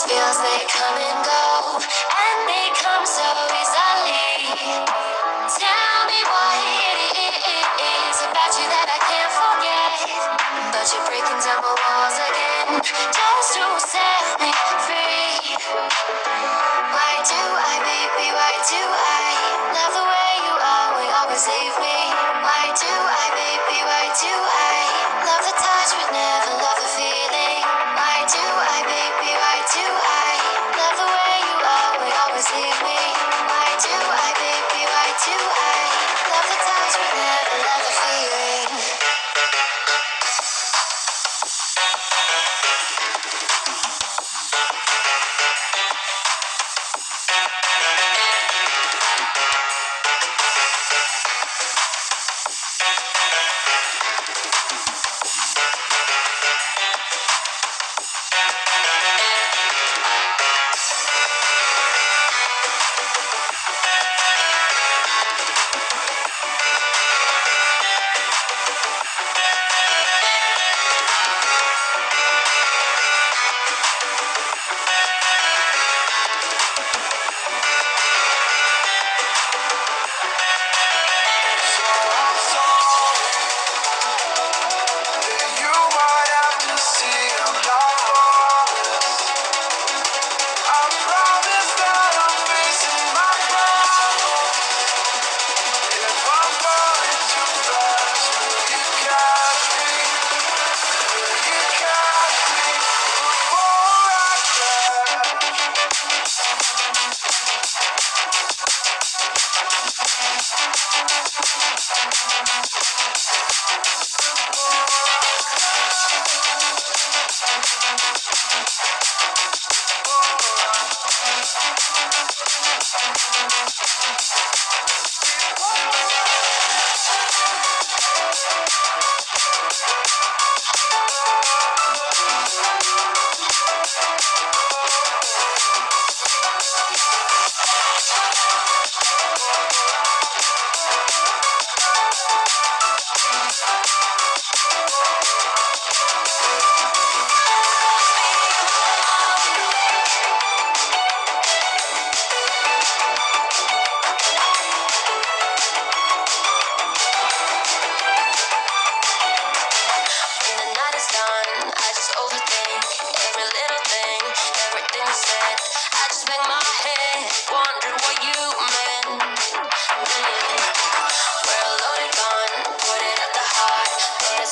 Feels they come and go, and they come so easily. Tell me what it is about you that I can't forget. But you're breaking down my walls again, just to set me free. Why do I, baby, why do I love the way you always leave me? Why do I, baby, why do I love the touch but never love the feeling? Why do I, baby, why do I love the way you always leave me? Why do I, baby, why do I love the touch but never love the feeling?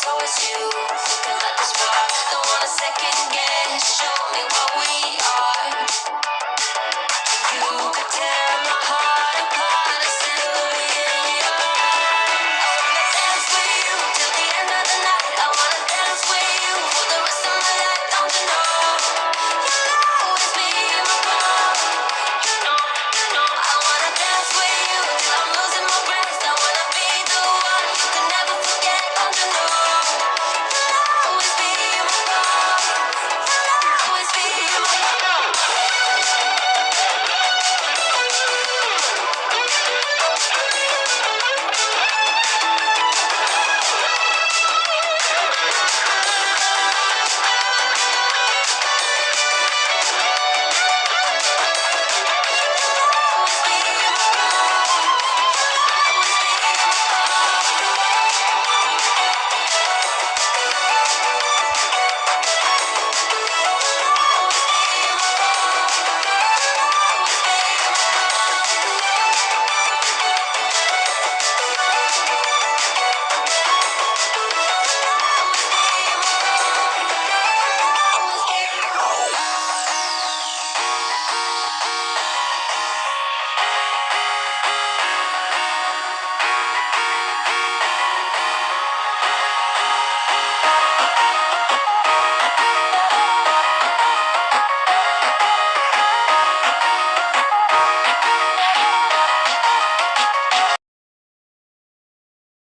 Always you, looking like the spark. Don't wanna second guess. Show me what we